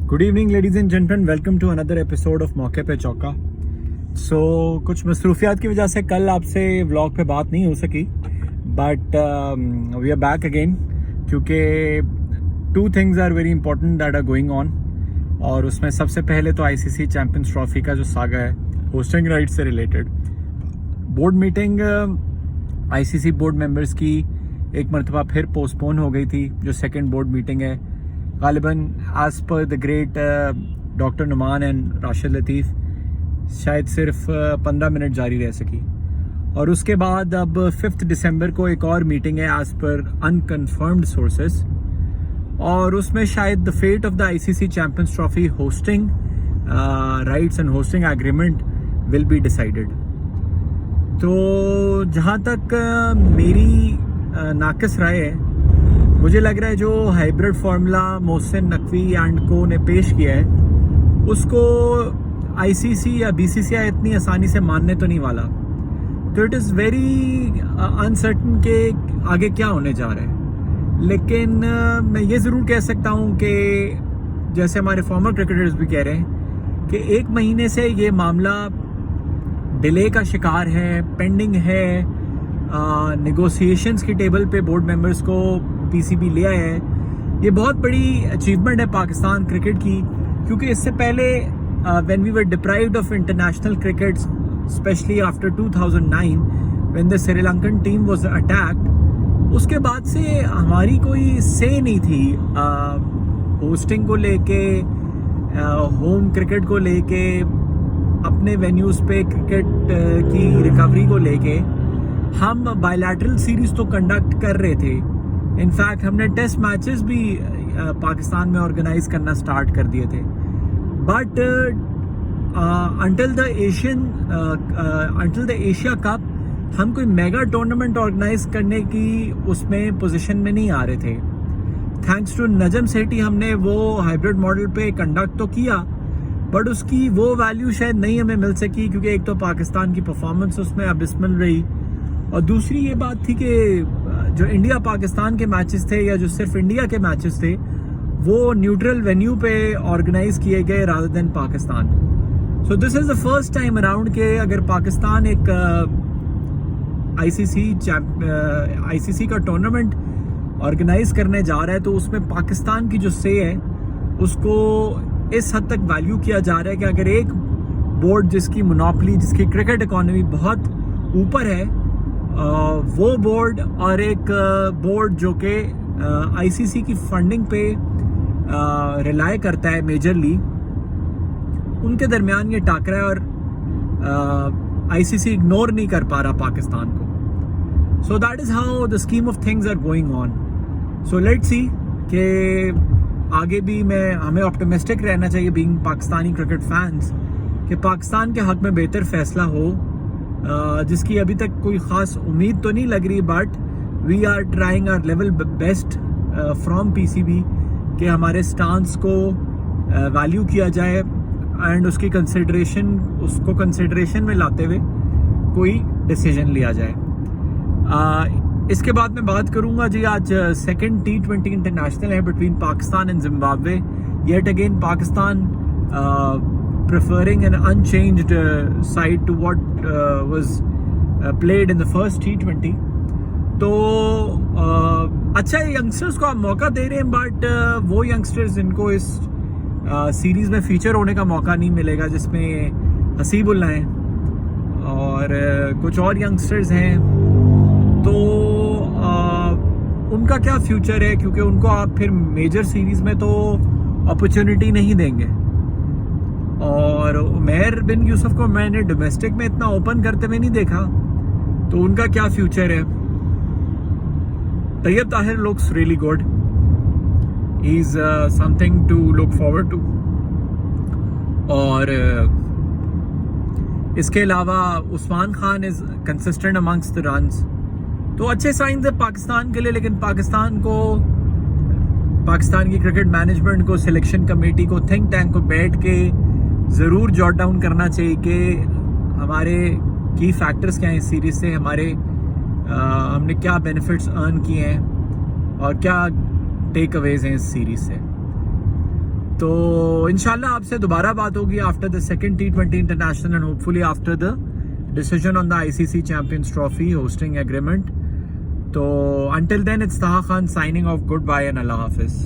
Good evening ladies and gentleman, welcome to another episode of मौके पे चौका। कुछ मसरूफियात की वजह से कल आपसे व्लॉग पे बात नहीं हो सकी, but we are back again क्योंकि two things are very important that are going on. और उसमें सबसे पहले तो आईसीसी चैंपियंस ट्रॉफी का जो सागा है होस्टिंग राइट्स से related board meeting ICC board members की एक मरतबा फिर पोस्टपोन हो गई थी। जो सेकंड बोर्ड मीटिंग है गालिबन as per the great doctor Numan and Rashid Latif शायद सिर्फ 15 मिनट जारी रह सकी। और उसके बाद अब 5 दिसंबर को एक और मीटिंग है एज पर अनकन्फर्म्ड सोर्सेस, और उसमें शायद the fate of the ICC champions trophy hosting rights and hosting agreement will be decided. तो जहाँ तक मेरी नाकिस राय है, मुझे लग रहा है जो hybrid formula Mohsin Naqvi and को ने पेश किया है उसको आईसीसी या बीसीसीआई इतनी आसानी से मानने तो नहीं वाला। तो इट इज़ वेरी अनसर्टन के आगे क्या होने जा रहा है। लेकिन मैं ये ज़रूर कह सकता हूँ कि जैसे हमारे फॉर्मर क्रिकेटर्स भी कह रहे हैं कि 1 महीने से ये मामला डिले का शिकार है, पेंडिंग है। नेगोशिएशंस की टेबल पे बोर्ड मेंबर्स को पीसीबी ले आया है। ये बहुत बड़ी अचीवमेंट है पाकिस्तान क्रिकेट की, क्योंकि इससे पहले when we were deprived of international cricket specially after 2009 when the Sri Lankan team was attacked, उसके बाद से हमारी कोई से नहीं थी होस्टिंग को लेके, होम क्रिकेट को लेके, अपने वेन्यूज़ पे क्रिकेट की रिकवरी को लेके। हम बायलैटरल सीरीज तो कंडक्ट कर रहे थे, इनफैक्ट हमने टेस्ट मैचेस भी पाकिस्तान में ऑर्गेनाइज करना स्टार्ट कर दिए थे। But until the Asia cup हम कोई मेगा टूर्नामेंट ऑर्गेनाइज करने की उसमें पोजीशन में नहीं आ रहे थे। थैंक्स टू नजम सेठी हमने वो हाइब्रिड मॉडल पे कंडक्ट तो किया, बट उसकी वो वैल्यू शायद नहीं हमें मिल सकी, क्योंकि एक तो पाकिस्तान की परफॉर्मेंस उसमें अबिस्मल रही, और दूसरी ये बात थी कि जो इंडिया पाकिस्तान के मैचेस थे या जो सिर्फ इंडिया के मैचेस थे वो न्यूट्रल वेन्यू पे ऑर्गेनाइज किए गए rather than Pakistan. So this is the first time around के अगर पाकिस्तान एक आईसीसी का टूर्नामेंट ऑर्गेनाइज करने जा रहा है तो उसमें पाकिस्तान की जो से है उसको इस हद तक वैल्यू किया जा रहा है कि अगर एक बोर्ड जिसकी मोनोपोली, जिसकी क्रिकेट इकोनॉमी बहुत ऊपर है, वो बोर्ड और एक बोर्ड जो कि आईसीसी की फंडिंग पे रिलाय करता है मेजरली, उनके दरमियान ये टाकरा है और आईसीसी इग्नोर नहीं कर पा रहा पाकिस्तान को। So that is how the scheme of things are going on. So let's see कि आगे भी हमें ऑप्टिमिस्टिक रहना चाहिए बीइंग पाकिस्तानी क्रिकेट फैंस कि पाकिस्तान के हक में बेहतर फैसला हो, जिसकी अभी तक कोई ख़ास उम्मीद तो नहीं लग रही, but we are trying our level best from PCB कि हमारे स्टांस को वैल्यू किया जाए एंड उसको कंसिडरेशन में लाते हुए कोई डिसीजन लिया जाए। इसके बाद मैं बात करूंगा जी, आज सेकंड T20 इंटरनेशनल है between Pakistan and Zimbabwe. Yet again Pakistan preferring an unchanged side to what was played in the first T20। तो अच्छा यंगस्टर्स को आप मौका दे रहे हैं, बट वो यंगस्टर्स जिनको इस सीरीज़ में फीचर होने का मौका नहीं मिलेगा, जिसमें हसीबुल्ला हैं और कुछ और यंगस्टर्स हैं, तो उनका क्या फ्यूचर है, क्योंकि उनको आप फिर मेजर सीरीज़ में तो अपॉर्चुनिटी नहीं देंगे। और उमैर बिन यूसुफ को मैंने डोमेस्टिक में इतना ओपन करते हुए नहीं देखा, तो उनका क्या फ्यूचर है। Tayyab Tahir looks really good, he is something to look forward to. और इसके अलावा Usman Khan is consistent amongst the runs, तो अच्छे साइंस है पाकिस्तान के लिए। लेकिन पाकिस्तान की क्रिकेट मैनेजमेंट को, सिलेक्शन कमेटी को, थिंक टैंक को बैठ के ज़रूर जॉट डाउन करना चाहिए कि हमारे की फैक्टर्स क्या हैं इस सीरीज़ से, हमने क्या बेनिफिट्स अर्न किए हैं और क्या टेक अवेज हैं इस सीरीज़ से। तो इंशाल्लाह आपसे दोबारा बात होगी after the second T20 international and hopefully after the decision on the ICC champions trophy hosting agreement. तो until then it's Taha Khan signing off. Goodbye and Allah Hafiz.